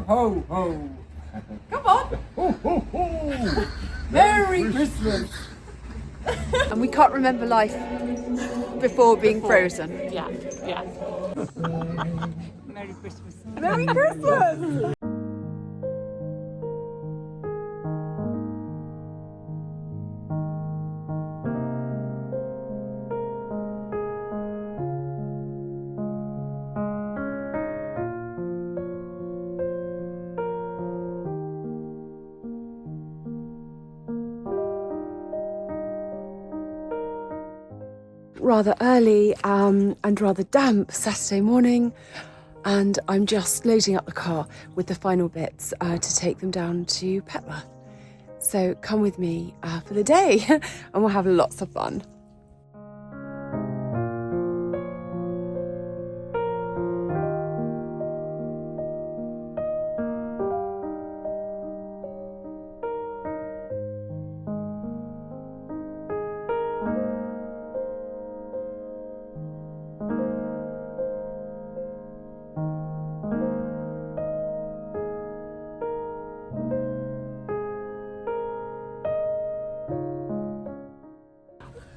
ho, ho. Come on. Ho, ho, ho. Merry Christmas. And we can't remember life before being frozen. Yeah. Merry Christmas. Merry Christmas. Rather early and rather damp Saturday morning, and I'm just loading up the car with the final bits to take them down to Petworth. So come with me for the day and we'll have lots of fun.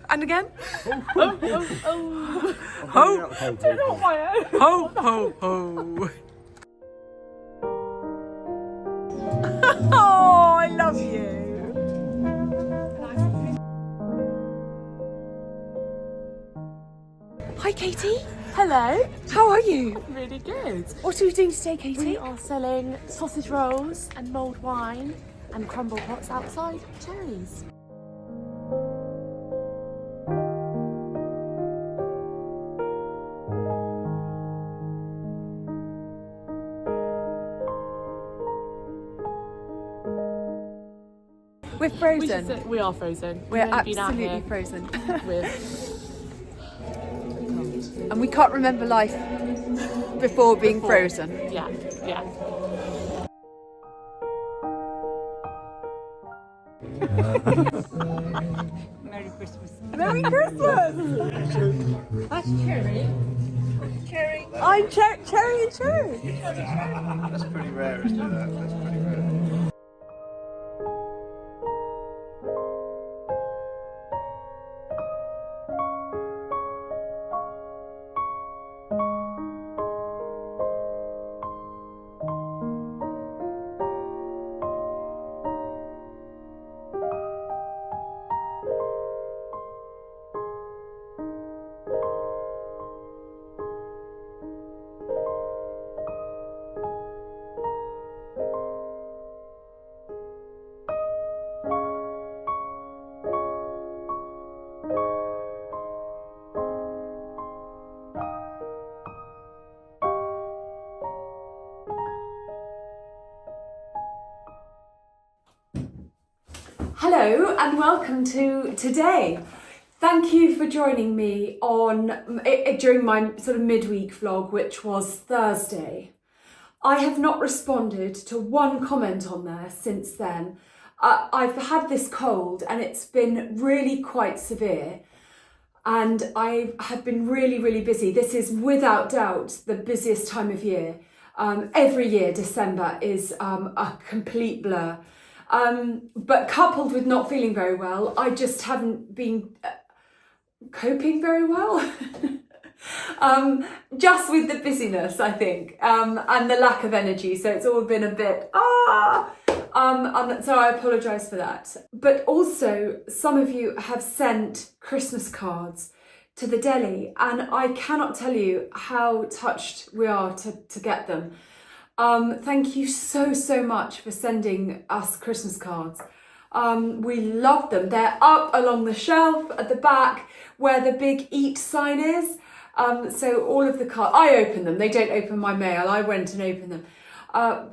And again. Ho. Ho, ho, ho. Oh, I love you. Hi, Katie. Hello. How are you? Really good. What are we doing today, Katie? We are selling sausage rolls and mulled wine and crumble pots outside cherries. We're frozen. We are frozen. We're We've only been out absolutely here frozen. with And we can't remember life before being frozen. yeah. Merry Christmas. Merry Christmas! That's cherry. Cherry. I'm cherry and cherry. That's pretty rare, isn't it? That's pretty rare. Hello and welcome to today. Thank you for joining me on during my sort of midweek vlog, which was Thursday. I have not responded to one comment on there since then. I've had this cold and it's been really quite severe, and I have been really busy. This is without doubt the busiest time of year. Every year December is a complete blur. But coupled with not feeling very well, I just haven't been coping very well. Just with the busyness, I think, and the lack of energy. So it's all been a bit, so I apologise for that. But also, some of you have sent Christmas cards to the deli, and I cannot tell you how touched we are to get them. Thank you so much for sending us Christmas cards. We love them. They're up along the shelf at the back where the big eat sign is. So all of the cards, I open them. They don't open my mail. I went and opened them.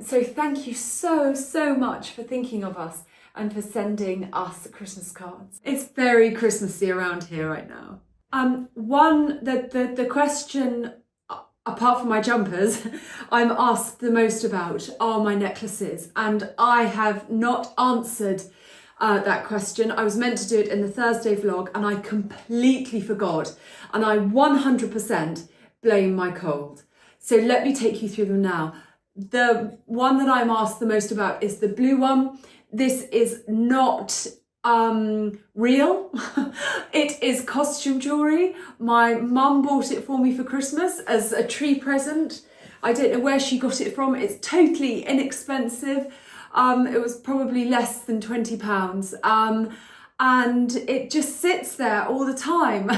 So thank you so much for thinking of us and for sending us Christmas cards. It's very Christmassy around here right now. The question, apart from my jumpers, I'm asked the most about are my necklaces, and I have not answered that question. I was meant to do it in the Thursday vlog and I completely forgot, and I 100% blame my cold. So let me take you through them now. The one that I'm asked the most about is the blue one. This is not real. It is costume jewellery. My mum bought it for me for Christmas as a tree present. I don't know where she got it from. It's totally inexpensive. It was probably less than £20. And it just sits there all the time.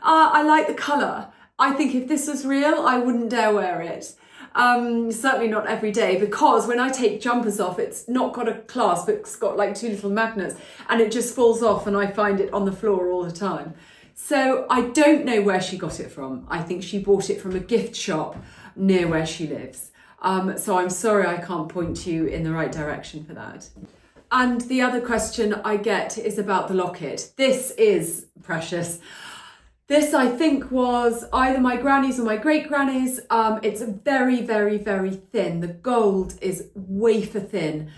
I like the colour. I think if this was real, I wouldn't dare wear it. Certainly not every day, because when I take jumpers off, it's not got a clasp, it's got like 2 little magnets, and it just falls off and I find it on the floor all the time. So I don't know where she got it from. I think she bought it from a gift shop near where she lives. So I'm sorry I can't point you in the right direction for that. And the other question I get is about the locket. This is precious. This, I think, was either my granny's or my great granny's. It's very, very, very thin. The gold is wafer thin.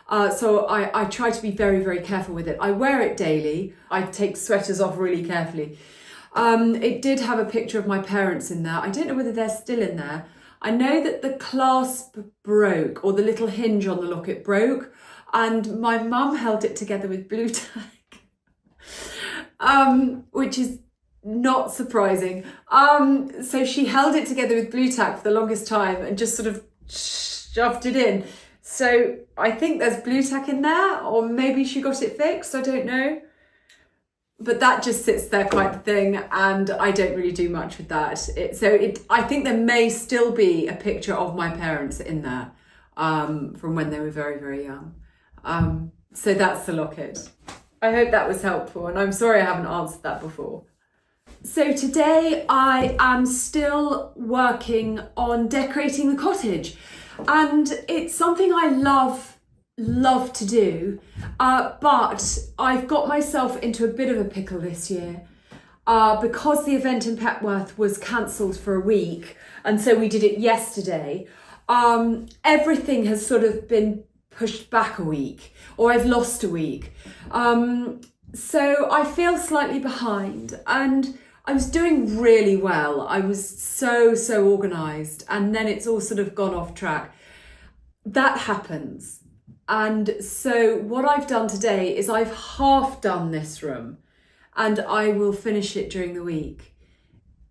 So I try to be very, very careful with it. I wear it daily. I take sweaters off really carefully. It did have a picture of my parents in there. I don't know whether they're still in there. I know that the clasp broke, or the little hinge on the locket broke, and my mum held it together with blue tack, which is not surprising. So she held it together with blue tack for the longest time and just sort of shoved it in. So I think there's blue tack in there, or maybe she got it fixed, I don't know. But that just sits there quite the thing, and I don't really do much with that. I think there may still be a picture of my parents in there from when they were very, very young. So that's the locket. I hope that was helpful, and I'm sorry I haven't answered that before. So today I am still working on decorating the cottage, and it's something I love to do, but I've got myself into a bit of a pickle this year because the event in Petworth was cancelled for a week, and so we did it yesterday. Everything has sort of been pushed back a week, or I've lost a week. So I feel slightly behind, and I was doing really well. I was so organised, and then it's all sort of gone off track. That happens. And so what I've done today is I've half done this room, and I will finish it during the week.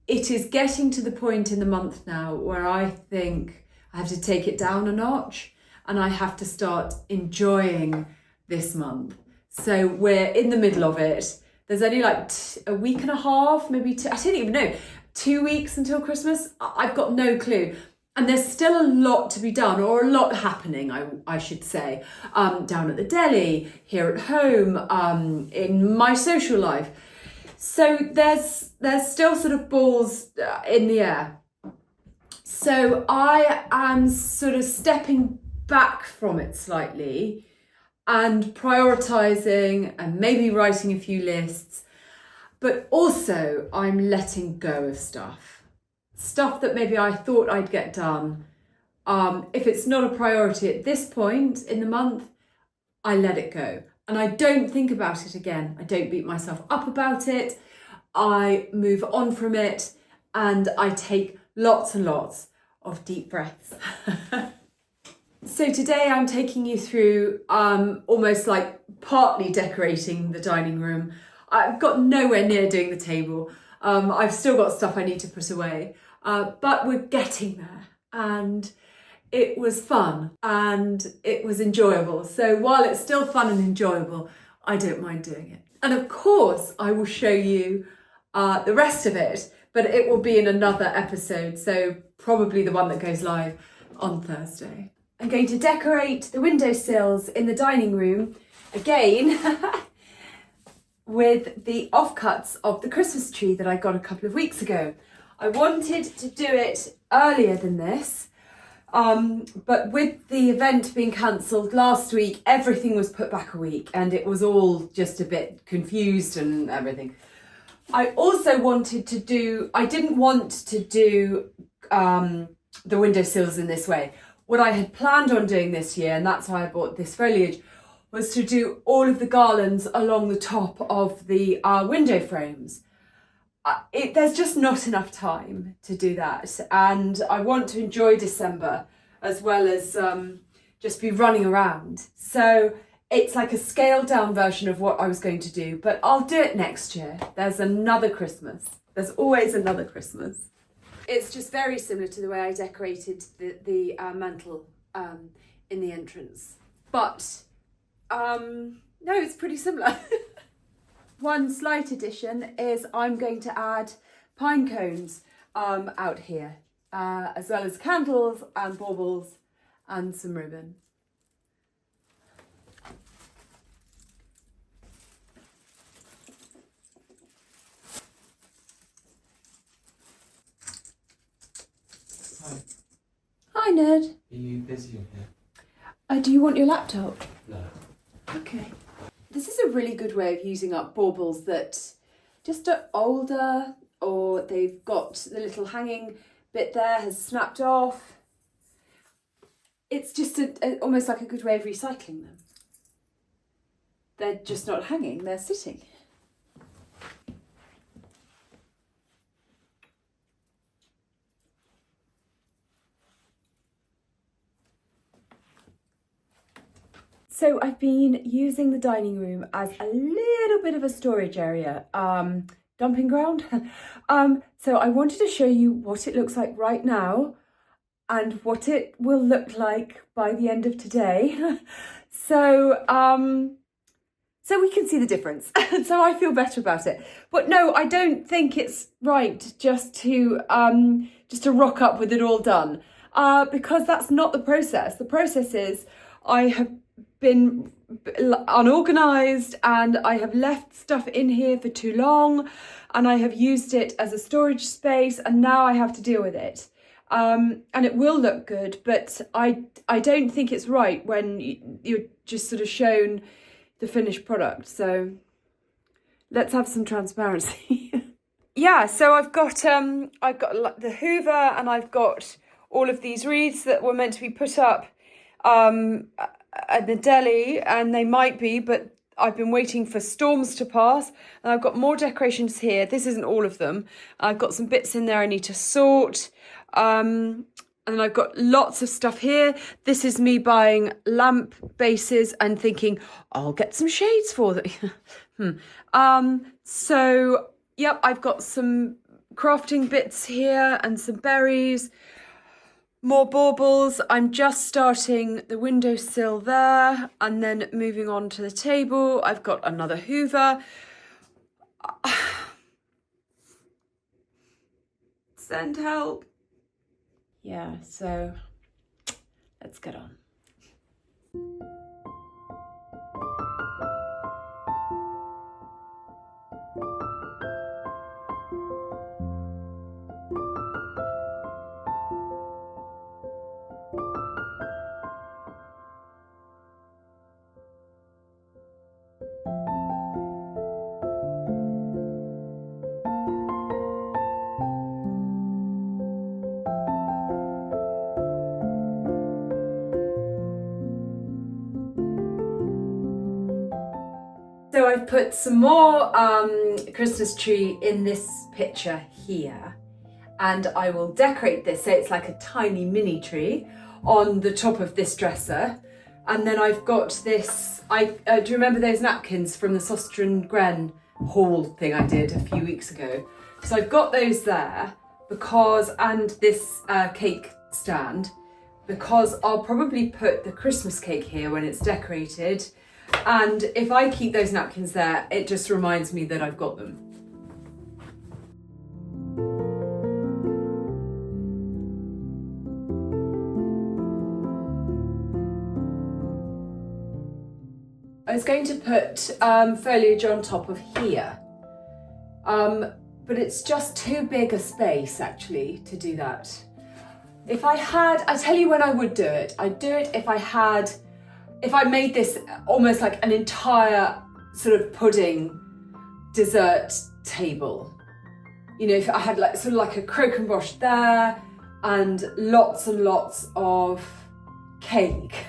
It is getting to the point in the month now where I think I have to take it down a notch, and I have to start enjoying this month. So we're in the middle of it. There's only like a week and a half, maybe two, I don't even know, 2 weeks until Christmas. I've got no clue. And there's still a lot to be done, or a lot happening, I should say, down at the deli, here at home, in my social life. So there's still sort of balls in the air. So I am sort of stepping back from it slightly and prioritising and maybe writing a few lists, but also I'm letting go of stuff that maybe I thought I'd get done. If it's not a priority at this point in the month, I let it go. And I don't think about it again. I don't beat myself up about it. I move on from it, and I take lots and lots of deep breaths. So today I'm taking you through almost like partly decorating the dining room. I've got nowhere near doing the table. I've still got stuff I need to put away. But we're getting there, and it was fun and it was enjoyable. So while it's still fun and enjoyable, I don't mind doing it. And of course, I will show you the rest of it, but it will be in another episode. So probably the one that goes live on Thursday. I'm going to decorate the windowsills in the dining room again with the offcuts of the Christmas tree that I got a couple of weeks ago. I wanted to do it earlier than this, but with the event being cancelled last week, everything was put back a week, and it was all just a bit confused and everything. I also wanted to do, I didn't want to do the windowsills in this way. What I had planned on doing this year, and that's why I bought this foliage, was to do all of the garlands along the top of the window frames. There's just not enough time to do that, and I want to enjoy December as well as just be running around. So it's like a scaled down version of what I was going to do, but I'll do it next year. There's another Christmas. There's always another Christmas. It's just very similar to the way I decorated the mantle in the entrance. But no, it's pretty similar. One slight addition is I'm going to add pine cones out here, as well as candles and baubles and some ribbon. Hi, Ned. Are you busy in here? Do you want your laptop? No. Okay. This is a really good way of using up baubles that just are older, or they've got the little hanging bit there has snapped off. It's just almost like a good way of recycling them. They're just not hanging, they're sitting. So I've been using the dining room as a little bit of a storage area, dumping ground. So I wanted to show you what it looks like right now and what it will look like by the end of today. So we can see the difference. So I feel better about it. But no, I don't think it's right just to rock up with it all done, because that's not the process. The process is I have been unorganized and I have left stuff in here for too long and I have used it as a storage space, and now I have to deal with it. And it will look good, but I don't think it's right when you're just sort of shown the finished product. So let's have some transparency. Yeah, so I've got the Hoover, and I've got all of these wreaths that were meant to be put up at the deli, and they might be, but I've been waiting for storms to pass, and I've got more decorations here. This isn't all of them. I've got some bits in there I need to sort, and then I've got lots of stuff here. This is me buying lamp bases and thinking I'll get some shades for them. So yep, I've got some crafting bits here and some berries. More baubles. I'm just starting the windowsill there and then moving on to the table. I've got another Hoover. Send help. Yeah, so let's get on. So I've put some more Christmas tree in this picture here, and I will decorate this so it's like a tiny mini tree on the top of this dresser. And then I've got this, do you remember those napkins from the Sostren Gren haul thing I did a few weeks ago? So I've got those there because, and this cake stand, because I'll probably put the Christmas cake here when it's decorated. And if I keep those napkins there, it just reminds me that I've got them. I was going to put foliage on top of here, but it's just too big a space actually to do that. If I had, I tell you when I would do it. I'd do it if I made this almost like an entire sort of pudding dessert table. You know, if I had like sort of like a croquembouche there and lots of cake,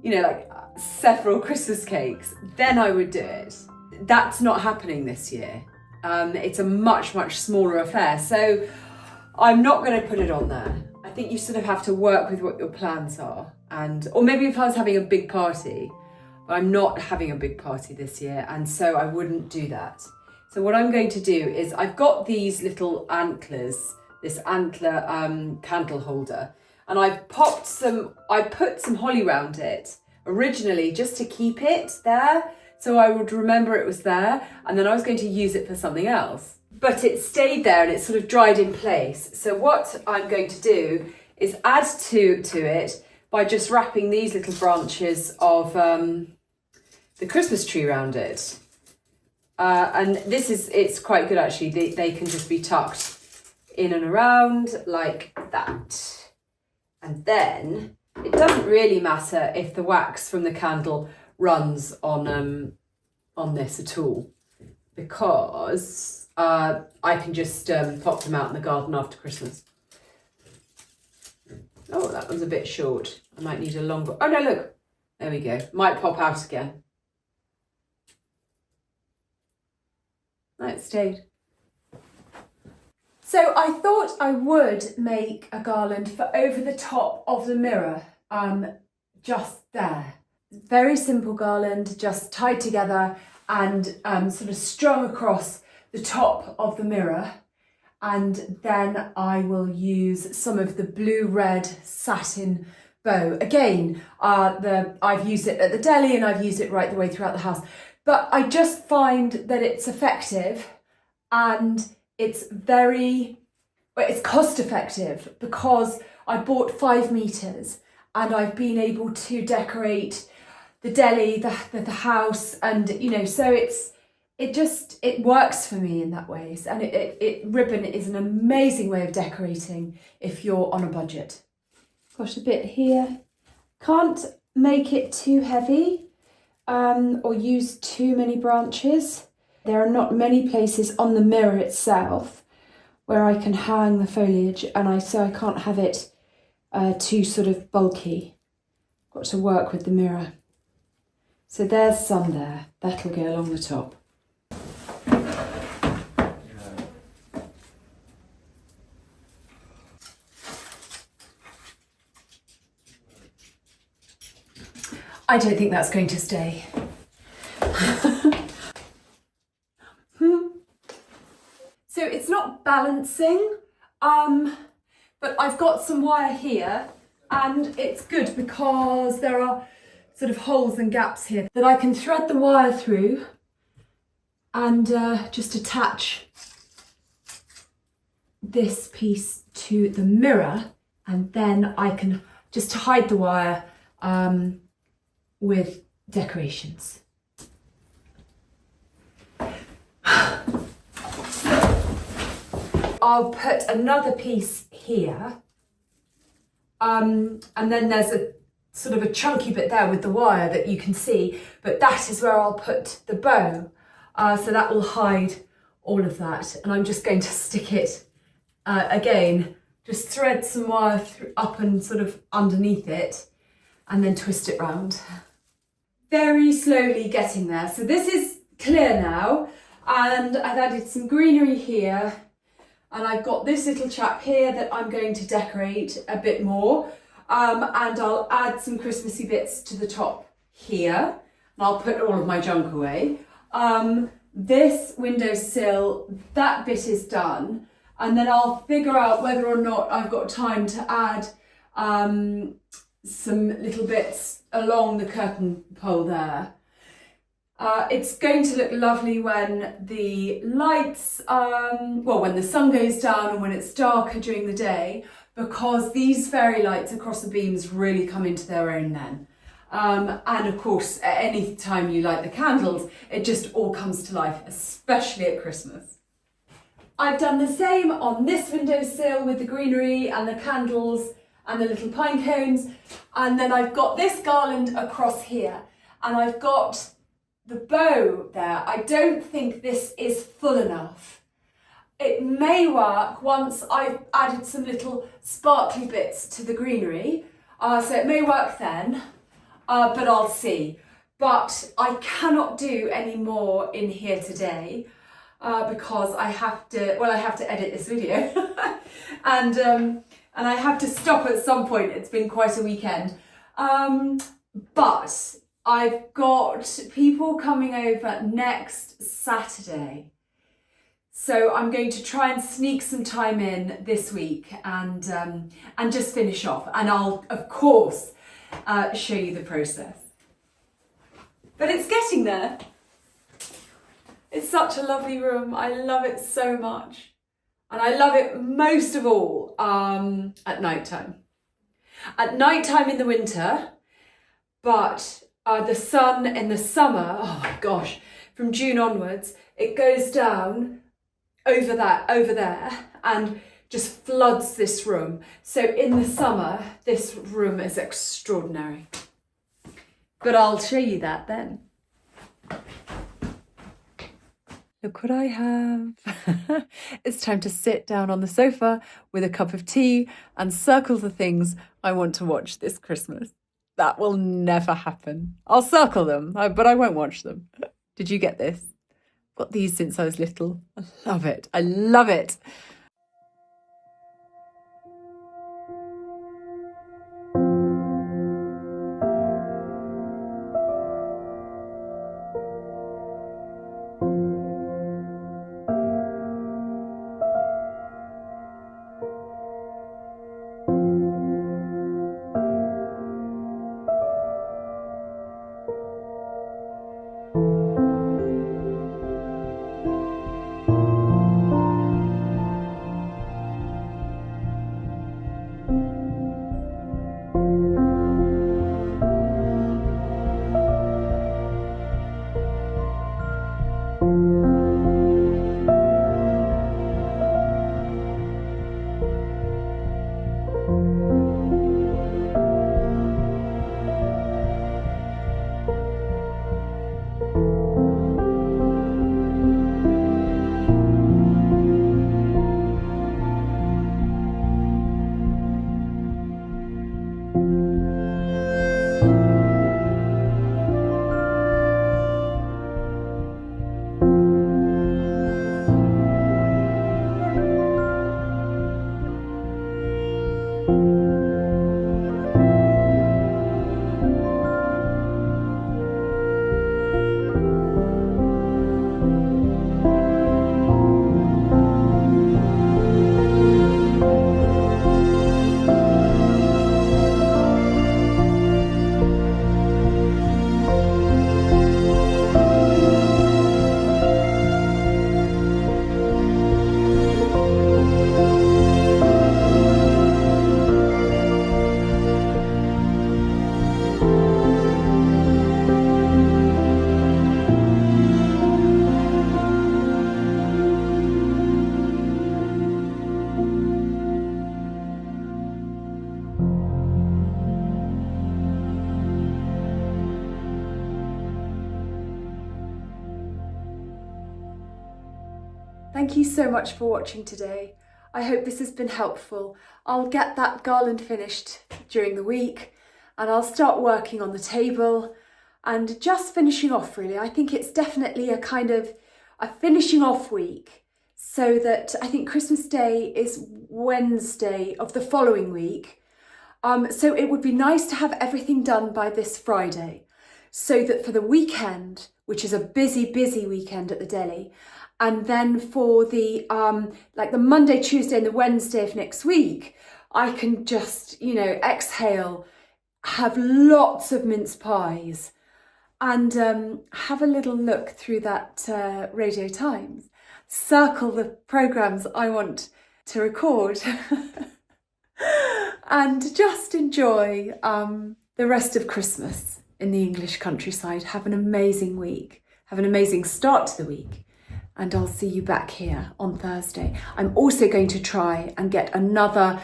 you know, like several Christmas cakes, then I would do it. That's not happening this year. It's a much smaller affair, so I'm not going to put it on there. I think you sort of have to work with what your plans are. Or maybe if I was having a big party, but I'm not having a big party this year, and so I wouldn't do that. So what I'm going to do is I've got these little antlers, this antler candle holder, and I put some holly round it originally just to keep it there, so I would remember it was there, and then I was going to use it for something else. But it stayed there and it sort of dried in place. So what I'm going to do is add to it by just wrapping these little branches of the Christmas tree around it. And it's quite good actually. They can just be tucked in and around like that. And then it doesn't really matter if the wax from the candle runs on this at all, because I can just pop them out in the garden after Christmas. Oh, that one's a bit short. I might need a longer. Oh no, look. There we go. Might pop out again. No, it stayed. So I thought I would make a garland for over the top of the mirror, just there. Very simple garland, just tied together and sort of strung across the top of the mirror. And then I will use some of the blue-red satin bow. Again, I've used it at the deli and I've used it right the way throughout the house. But I just find that it's effective and it's cost effective, because I bought 5 meters and I've been able to decorate the deli, the house, and so it works for me in that way. And ribbon is an amazing way of decorating if you're on a budget. Got a bit here. Can't make it too heavy or use too many branches. There are not many places on the mirror itself where I can hang the foliage, and so I can't have it too sort of bulky. Got to work with the mirror. So there's some there. That'll go along the top. I don't think that's going to stay. So it's not balancing, but I've got some wire here, and it's good because there are sort of holes and gaps here that I can thread the wire through and just attach this piece to the mirror, and then I can just hide the wire with decorations. I'll put another piece here, and then there's a sort of a chunky bit there with the wire that you can see, but that is where I'll put the bow, so that will hide all of that. And I'm just going to stick it again, just thread some wire up and sort of underneath it, and then twist it round. Very slowly getting there. So this is clear now, and I've added some greenery here, and I've got this little chap here that I'm going to decorate a bit more, and I'll add some Christmassy bits to the top here, and I'll put all of my junk away. This windowsill, that bit is done, and then I'll figure out whether or not I've got time to add some little bits along the curtain pole there. It's going to look lovely when the lights, when the sun goes down and when it's darker during the day, because these fairy lights across the beams really come into their own then. And of course, at any time you light the candles, it just all comes to life, especially at Christmas. I've done the same on this windowsill with the greenery and the candles and the little pine cones. And then I've got this garland across here, and I've got the bow there. I don't think this is full enough. It may work once I've added some little sparkly bits to the greenery, so it may work then, but I'll see. But I cannot do any more in here today because I have to edit this video and and I have to stop at some point. It's been quite a weekend. But I've got people coming over next Saturday. So I'm going to try and sneak some time in this week and just finish off. And I'll, of course, show you the process. But it's getting there. It's such a lovely room. I love it so much. And I love it most of all at night time. At night time in the winter, but the sun in the summer, oh gosh, from June onwards, it goes down over there and just floods this room. So in the summer, this room is extraordinary. But I'll show you that then. Look what I have. It's time to sit down on the sofa with a cup of tea and circle the things I want to watch this Christmas. That will never happen. I'll circle them, but I won't watch them. Did you get this? Got these since I was little. I love it. I love it. Thank you so much for watching today. I hope this has been helpful. I'll get that garland finished during the week and I'll start working on the table and just finishing off really. I think it's definitely a kind of a finishing off week so that I think Christmas Day is Wednesday of the following week. So it would be nice to have everything done by this Friday so that for the weekend, which is a busy weekend at the deli, and then for the like the Monday, Tuesday and the Wednesday of next week, I can just, you know, exhale, have lots of mince pies and have a little look through that Radio Times, circle the programmes I want to record and just enjoy the rest of Christmas in the English countryside. Have an amazing week. Have an amazing start to the week. And I'll see you back here on Thursday. I'm also going to try and get another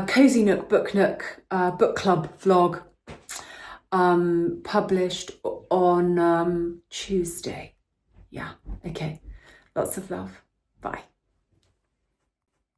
Cozy Nook Book Club vlog published on Tuesday. Yeah, okay. Lots of love. Bye.